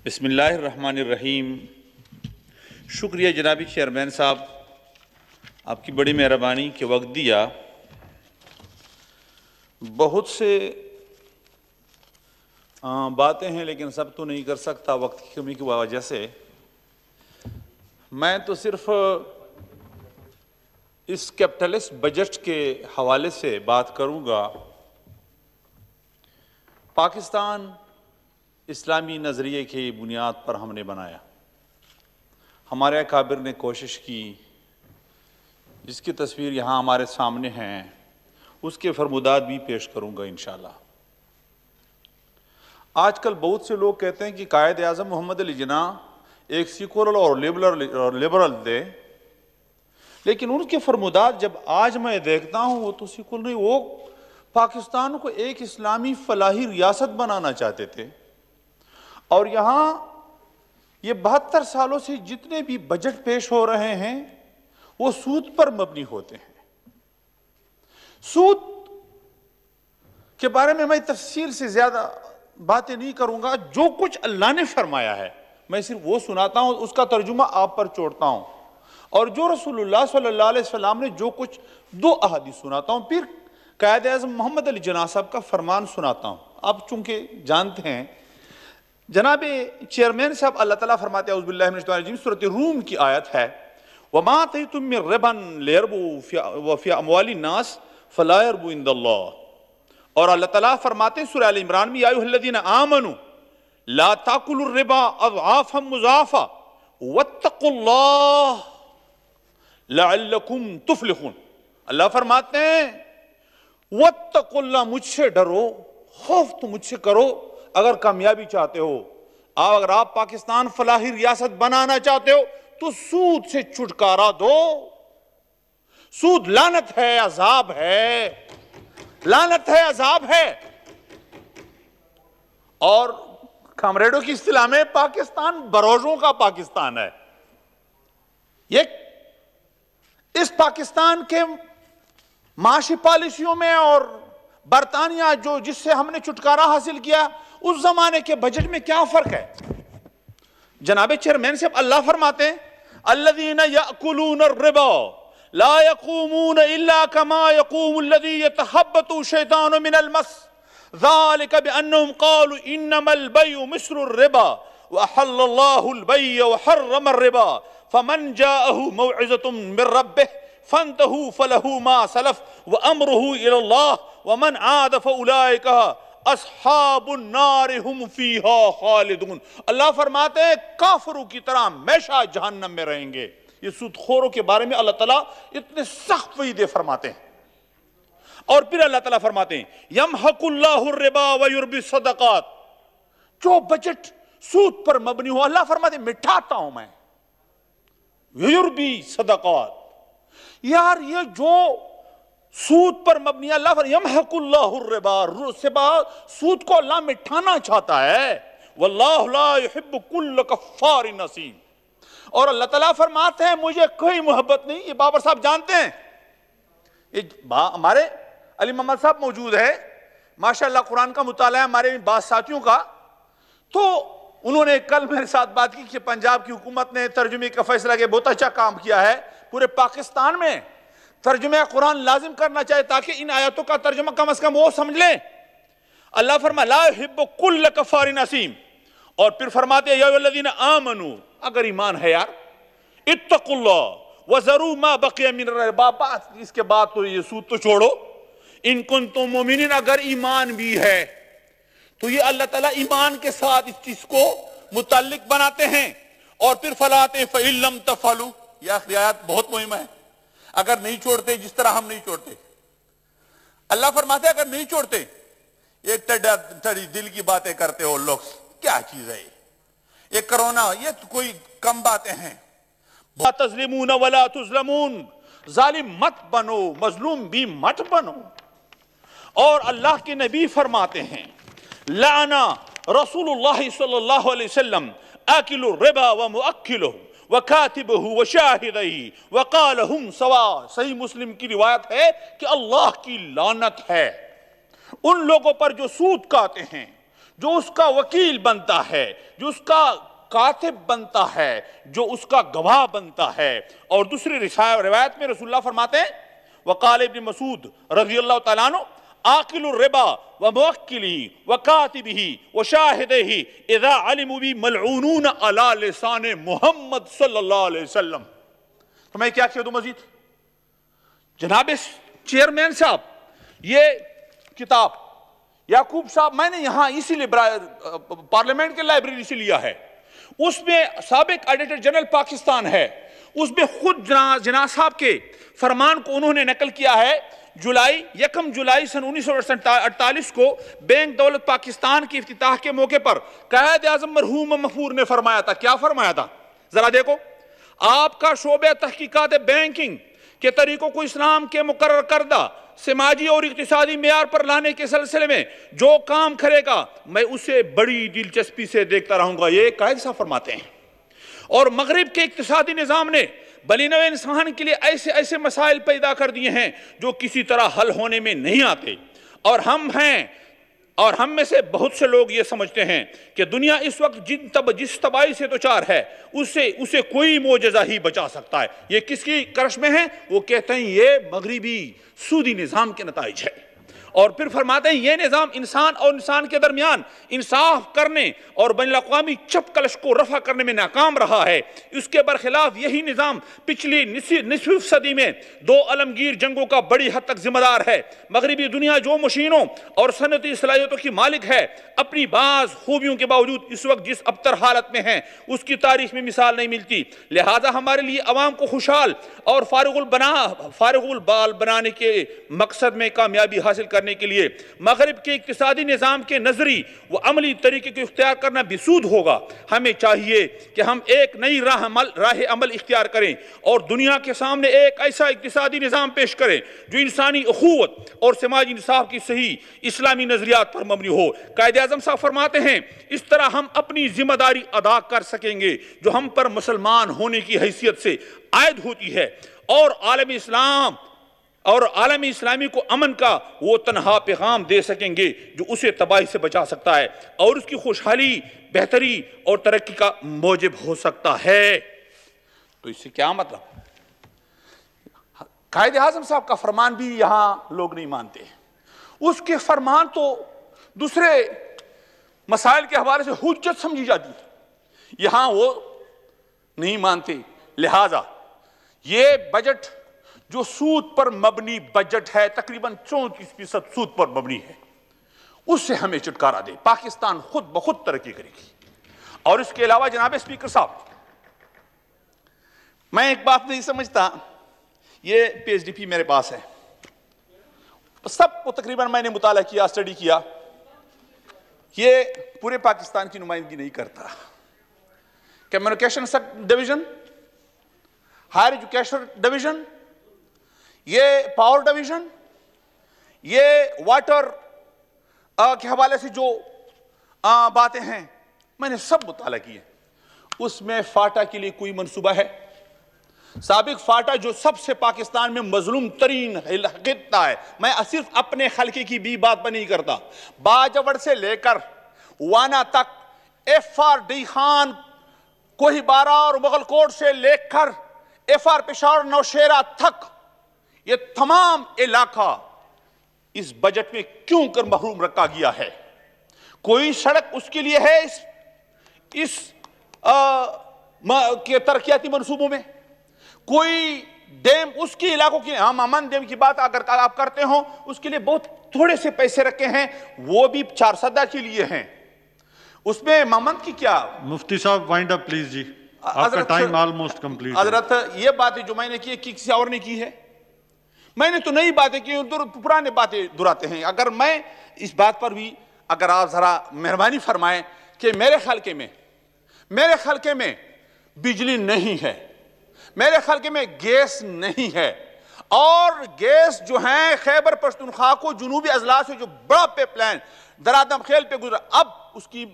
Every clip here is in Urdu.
بسم اللہ الرحمن الرحیم۔ شکریہ جنابی چیئرمین صاحب، آپ کی بڑی مہربانی کہ وقت دیا۔ بہت سے باتیں ہیں لیکن سب تو نہیں کر سکتا وقت کی کمی کی وجہ سے۔ میں تو صرف اس کیپٹلسٹ بجٹ کے حوالے سے بات کروں گا۔ پاکستان اسلامی نظریے کی بنیاد پر ہم نے بنایا، ہمارے اکابر نے کوشش کی، جس کی تصویر یہاں ہمارے سامنے ہیں، اس کے فرمودات بھی پیش کروں گا انشاءاللہ۔ آج کل بہت سے لوگ کہتے ہیں کہ قائد اعظم محمد علی جناح ایک سیکولر اور لبرل تھے، لیکن ان کے فرمودات جب آج میں دیکھتا ہوں وہ تو سیکولر نہیں، وہ پاکستان کو ایک اسلامی فلاحی ریاست بنانا چاہتے تھے۔ اور یہاں یہ 72 سالوں سے جتنے بھی بجٹ پیش ہو رہے ہیں وہ سود پر مبنی ہوتے ہیں۔ سود کے بارے میں تفصیل سے زیادہ باتیں نہیں کروں گا، جو کچھ اللہ نے فرمایا ہے میں صرف وہ سناتا ہوں، اس کا ترجمہ آپ پر چھوڑتا ہوں، اور جو رسول اللہ صلی اللہ علیہ وسلم نے جو کچھ 2 احادیث سناتا ہوں، پھر قائد اعظم محمد علی جناح صاحب کا فرمان سناتا ہوں۔ آپ چونکہ جانتے ہیں جناب چیئرمین صاحب، اللہ تعالیٰ فرماتے ہیں اعوذ باللہ من الشیطان الرجیم، سورۃ روم کی آیت ہے وَمَا آتَيْتُم مِّن رِبًا لِيَرْبُوا فِي أَمْوَالِ النَّاسِ فَلَا يَرْبُو عِندَ اللَّهِ، اور اللہ تعالیٰ فرماتے ہیں سورہ آل عمران میں یا ایھا الذین آمنوا لا تاکلوا الربا اضعافا مضاعفا واتقوا اللہ لعلکم تفلحون۔ اللہ فرماتے ہیں واتقوا اللہ، مجھ سے ڈرو، خوف تو مجھ سے کرو اگر کامیابی چاہتے ہو۔ اگر آپ پاکستان فلاحی ریاست بنانا چاہتے ہو تو سود سے چھٹکارا دو۔ سود لعنت ہے، عذاب ہے، لعنت ہے، عذاب ہے۔ اور کامریڈوں کی اصطلاح میں پاکستان بروجوں کا پاکستان ہے۔ اس پاکستان کے معاشی پالیسیوں میں اور برطانیہ جس سے ہم نے چھٹکارا حاصل کیا، اس زمانے کے بجٹ میں کیا فرق ہے؟ جناب چیئرمین صاحب، اللہ فرماتے ہیں الذین یأکلون الربا لا یقومون الا کما یقوم الذی یتخبط الشیطان من المس ذلك بأنهم قالوا انما البيع مثل الربا وأحل الله البيع وحرم الربا فمن جاءه موعظة من ربه فانتهوا فله ما سلف وأمره إلى الله ومن عاد فأولئك اصحاب النار هم فيها خالدون۔ اللہ فرماتے ہیں کافروں کی طرح ہمیشہ جہنم میں رہیں گے۔ یہ سود خوروں کے بارے میں اللہ تعالیٰ اتنے سخت وعیدیں فرماتے ہیں۔ اور پھر اللہ تعالیٰ فرماتے ہیں یمحق اللہ الربا ویربی الصدقات، جو بجٹ سود پر مبنی ہو اللہ فرماتے ہیں مٹھاتا ہوں میں، ویربی صدقات۔ یار یہ جو سود پر مبنی اللہ فرماتے ہیں یمحق اللہ الربا، سود کو اللہ مٹھانا چاہتا ہے، واللہ لا يحب کل کفار نسیم۔ اور اللہ تعالیٰ فرماتے ہیں مجھے کوئی محبت نہیں۔ یہ بابر صاحب جانتے ہیں، ہمارے علی محمد صاحب موجود ہے، ماشاءاللہ قرآن کا مطالعہ ہمارے بعض ساتھیوں کا، تو انہوں نے کل میرے ساتھ بات کی کہ پنجاب کی حکومت نے ترجمے کا فیصلہ کے بہت اچھا کام کیا ہے، پورے پاکستان میں ترجمہ قرآن لازم کرنا چاہے تاکہ ان آیاتوں کا ترجمہ کم از کم وہ سمجھ لیں۔ اللہ فرمایا لا يحب کل کفار نسیم، اور پھر فرماتے ہیں یا ایھا الذین آمنوا، اگر ایمان ہے یار، اتقوا اللہ وذروا ما بقی من الربا، اس کے بعد تو یہ سود تو چھوڑو، ان کنتم مومنین، اگر ایمان بھی ہے تو یہ اللہ تعالیٰ ایمان کے ساتھ اس چیز کو متعلق بناتے ہیں۔ اور پھر فلاتے فإن لم تفعلوا، یہ آخری آیات بہت مہم ہے، اگر نہیں چھوڑتے جس طرح ہم نہیں چھوڑتے، اللہ فرماتے ہیں اگر نہیں چھوڑتے، یہ ٹڑی دل کی باتیں کرتے ہو لوگ، کیا چیز ہے یہ کرونا، یہ کوئی کم باتیں ہیں۔ لا تظلمون ولا تظلمون، ظالم مت بنو، مظلوم بھی مت بنو۔ اور اللہ کے نبی فرماتے ہیں لعنا رسول اللہ صلی اللہ علیہ وسلم آکل الربا ومؤکلہ وکاتبہ وشاہدہ وقال ہم سوا۔ صحیح مسلم کی روایت ہے کہ اللہ کی لعنت ہے ان لوگوں پر جو سود کھاتے ہیں، جو اس کا وکیل بنتا ہے، جو اس کا کاتب بنتا ہے، جو اس کا گواہ بنتا ہے. اور دوسری روایت میں رسول اللہ فرماتے ہیں وقال ابن مسعود رضی اللہ تعالیٰ عنہ آکل الربا وموکلہ وکاتبہ وشاہدہ اذا علموا بی ملعونون علی لسان محمد صلی اللہ علیہ وسلم. تو میں کیا کہہ دوں مزید؟ جناب چیئرمین صاحب، یہ کتاب یعقوب صاحب میں نے یہاں اسی لیے پارلیمنٹ کے لائبریری سے لیا ہے. اس میں سابق ایڈیٹر جنرل پاکستان ہے، اس میں خود جناح صاحب کے فرمان کو انہوں نے نقل کیا ہے. 1 جولائی سن 1948 کو بینک دولت پاکستان کی افتتاح کے موقع پر قائد اعظم مرحوم مغفور نے فرمایا تھا. کیا فرمایا تھا؟ ذرا دیکھو. آپ کا شعبہ تحقیقات بینکنگ کے طریقوں کو اسلام کے مقرر کردہ سماجی اور اقتصادی معیار پر لانے کے سلسلے میں جو کام کرے گا میں اسے بڑی دلچسپی سے دیکھتا رہوں گا. یہ قائد صاحب فرماتے ہیں. اور مغرب کے اقتصادی نظام نے بلی نوع انسان کے لیے ایسے مسائل پیدا کر دیے ہیں جو کسی طرح حل ہونے میں نہیں آتے. اور ہم میں سے بہت سے لوگ یہ سمجھتے ہیں کہ دنیا اس وقت جس تباہی سے دوچار ہے اسے کوئی معجزہ ہی بچا سکتا ہے. یہ کس کی کرش میں ہے؟ وہ کہتے ہیں یہ مغربی سودی نظام کے نتائج ہے. اور پھر فرماتے ہیں یہ نظام انسان اور انسان کے درمیان انصاف کرنے اور بین الاقوامی چپ کلش کو رفع کرنے میں ناکام رہا ہے. اس کے برخلاف یہی نظام پچھلی نصف صدی میں 2 عالمگیر جنگوں کا بڑی حد تک ذمہ دار ہے. مغربی دنیا جو مشینوں اور صنعتی صلاحیتوں کی مالک ہے، اپنی بعض خوبیوں کے باوجود اس وقت جس ابتر حالت میں ہیں اس کی تاریخ میں مثال نہیں ملتی. لہٰذا ہمارے لیے عوام کو خوشحال اور فارغ البال بنانے کے مقصد میں کامیابی حاصل کرنے کے لیے مغرب کے اقتصادی نظام کے نظری و عملی طریقے کو اختیار کرنا بسود ہوگا. ہمیں چاہیے کہ ہم ایک نئی راہ عمل اختیار کریں اور دنیا کے سامنے ایک ایسا اقتصادی نظام پیش کریں جو انسانی اخوت اور سماجی انصاف کی صحیح اسلامی نظریات پر مبنی ہو. قائد اعظم صاحب فرماتے ہیں اس طرح ہم اپنی ذمہ داری ادا کر سکیں گے جو ہم پر مسلمان ہونے کی حیثیت سے عائد ہوتی ہے، اور عالم اسلامی کو امن کا وہ تنہا پیغام دے سکیں گے جو اسے تباہی سے بچا سکتا ہے اور اس کی خوشحالی، بہتری اور ترقی کا موجب ہو سکتا ہے. تو اس سے کیا مطلب؟ قائد اعظم صاحب کا فرمان بھی یہاں لوگ نہیں مانتے. اس کے فرمان تو دوسرے مسائل کے حوالے سے حجت سمجھی جاتی ہے، یہاں وہ نہیں مانتے. لہذا یہ بجٹ جو سود پر مبنی بجٹ ہے، تقریباً 34% سود پر مبنی ہے، اس سے ہمیں چھٹکارا دے. پاکستان خود بخود ترقی کرے گی. اور اس کے علاوہ جناب اسپیکر صاحب، میں ایک بات نہیں سمجھتا. یہ پی ایچ ڈی پی میرے پاس ہے، سب کو تقریباً میں نے مطالعہ کیا، اسٹڈی کیا. یہ پورے پاکستان کی نمائندگی نہیں کرتا. Communication division, higher education division, یہ پاور ڈویژن، یہ واٹر کے حوالے سے جو باتیں ہیں میں نے سب مطالعہ کی ہیں. اس میں فاٹا کے لیے کوئی منصوبہ ہے؟ سابق فاٹا جو سب سے پاکستان میں مظلوم ترین خطہ ہے، میں صرف اپنے خلقے کی بھی بات نہیں کرتا، باجوڑ سے لے کر وانا تک، ایف آر ڈی خان، کوہی بارہ اور مغل کوٹ سے لے کر ایف آر پشاور نوشیرہ تک، یہ تمام علاقہ اس بجٹ میں کیوں کر محروم رکھا گیا ہے؟ کوئی سڑک اس کے لیے ہے اس کے ترقیاتی منصوبوں میں؟ کوئی ڈیم اس کی علاقوں کی، ہم امن ڈیم کی بات اگر آپ کرتے ہوں اس کے لیے بہت تھوڑے سے پیسے رکھے ہیں، وہ بھی 4 سدہ کے لیے ہیں. اس میں ممند کی کیا؟ مفتی صاحب وائنڈ اپ پلیز جی، آپ کا ٹائم آلموسٹ کمپلیٹ. حضرت یہ باتیں جو میں نے کی کسی اور نے کی ہے؟ میں نے تو نئی باتیں کی، پرانے باتیں دہراتے ہیں. اگر میں اس بات پر بھی اگر آپ ذرا مہربانی فرمائیں کہ میرے خلقے میں بجلی نہیں ہے، میرے خلقے میں گیس نہیں ہے، اور گیس جو ہیں خیبر پختونخوا کو جنوبی اضلاع سے جو بڑا پیپ لائن درادم خیل پہ گزرا، اب اس کی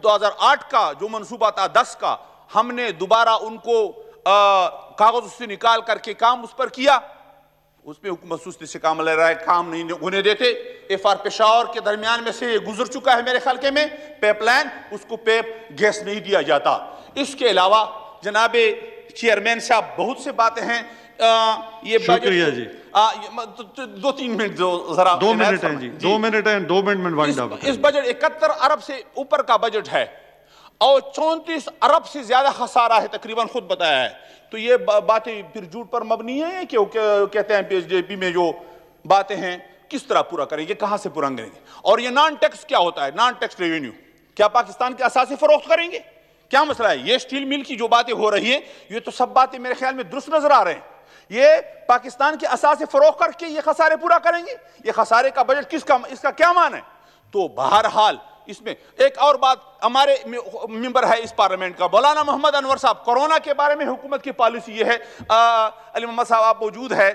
2008 کا جو منصوبہ تھا 10 کا، ہم نے دوبارہ ان کو کاغذ سے نکال کر کے کام اس پر کیا. اس پہ حکومت سستی سے کام لے رہا ہے, کام نہیں ہونے دیتے. FR پشاور کے درمیان میں سے یہ گزر چکا ہے میرے خلقے میں پیپ لائن, اس کو پیپ گیس نہیں دیا جاتا. اس کے علاوہ جناب چیئرمین صاحب بہت سے باتیں ہیں. یہ شکریہ جی, 2-3 منٹ ذرا 2 منٹ ہیں جی, 2 منٹ ہیں, 2 منٹ وائنڈ اپ. اس بجٹ 71 ارب سے اوپر کا بجٹ ہے اور 34 ارب سے زیادہ خسارہ ہے تقریباً, خود بتایا ہے. تو یہ باتیں پھر جھوٹ پر مبنی ہیں کہ کہتے ہیں PSJP میں جو باتیں ہیں کس طرح پورا کریں گے, کہاں سے پورا کریں گے. اور یہ نان ٹیکس کیا ہوتا ہے, نان ٹیکس ریونیو کیا پاکستان کے اثاثے فروخت کریں گے, کیا مسئلہ ہے؟ یہ سٹیل مل کی جو باتیں ہو رہی ہیں یہ تو سب باتیں میرے خیال میں درست نظر آ رہے ہیں. یہ پاکستان کے اثاثے فروخت کر کے یہ خسارے پورا کریں گے, یہ خسارے کا بجٹ کس کا, اس کا کیا معنی ہے؟ تو بہرحال اس میں ایک اور بات, ہمارے ممبر ہے اس پارلیمنٹ کا مولانا محمد انور صاحب, کورونا کے بارے میں حکومت کی پالیسی یہ ہے, علی محمد صاحب آپ موجود ہے,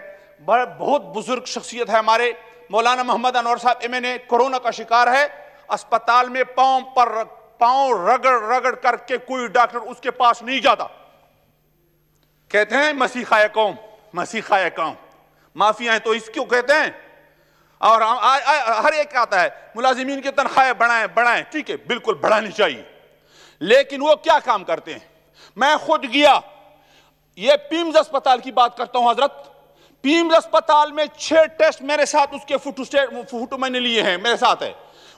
بہت بزرگ شخصیت ہے ہمارے مولانا محمد انور صاحب, MNA, کورونا کا شکار ہے, اسپتال میں پاؤں رگڑ رگڑ کر کے کوئی ڈاکٹر اس کے پاس نہیں جاتا. کہتے ہیں مسیحائے قوم, مسیحائے قوم, مافیا ہیں تو اس کیوں کہتے ہیں. اور ہر ایک آتا ہے ملازمین کی تنخواہیں بڑھائیں, ٹھیک ہے بالکل بڑھانی چاہیے, لیکن وہ کیا کام کرتے ہیں؟ میں خود گیا, یہ پیمز اسپتال کی بات کرتا ہوں حضرت, پیمز اسپتال میں 6 ٹیسٹ میرے ساتھ, اس کے فوٹو میں نے لیے ہیں, میرے ساتھ ہے.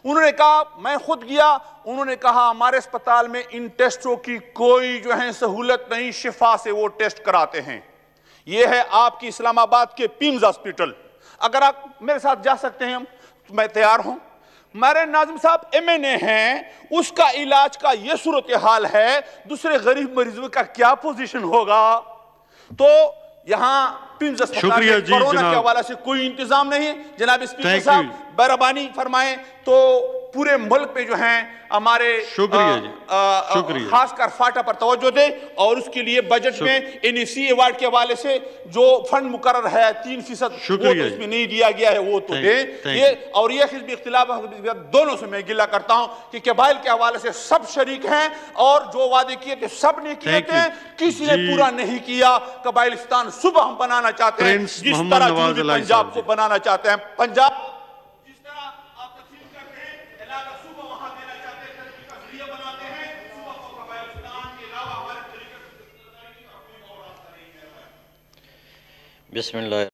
انہوں نے کہا, میں خود گیا, انہوں نے کہا ہمارے اسپتال میں ان ٹیسٹوں کی کوئی جو ہے سہولت نہیں, شفا سے وہ ٹیسٹ کراتے ہیں. یہ ہے آپ کی اسلام آباد کے پیمز ہاسپٹل. اگر آپ میرے ساتھ جا سکتے ہیں تو میں تیار ہوں. میرے ناظم صاحب MNA ہیں, اس کا علاج کا یہ صورتحال ہے, دوسرے غریب مریضوں کا کیا پوزیشن ہوگا؟ تو یہاں پیمز اسپتال میں کورونا کے حوالے سے کوئی انتظام نہیں. جناب اسپیکر صاحب مہربانی فرمائیں تو پورے ملک میں جو ہیں ہمارے خاص کر فاٹا پر توجہ دیں, اور اس کے لیے بجٹ میں NEC ایوارڈ کے حوالے سے جو فنڈ مقرر ہے 3% وہ تو اس میں نہیں دیا گیا ہے, وہ تو دیں. اور یہ حزبی اختلاف دونوں سے میں گلہ کرتا ہوں کہ قبائل کے حوالے سے سب شریک ہیں, اور جو وعدے کیے تھے سب نے کیے تھے, کسی نے پورا نہیں کیا. قبائلستان صبح ہم بنانا چاہتے ہیں جس طرح جنوبی پنجاب کو بنانا چاہتے ہیں. پنجاب جس طرح آپ تقسیم کرتے ہیں علاقہ صبح وہاں دینا چاہتے ہیں, ترقی کا ذریعہ بناتے ہیں, صبح کو قبائلستان کے علاوہ ہمارے طریقے سے اور راستہ نہیں ہے. بسم اللہ.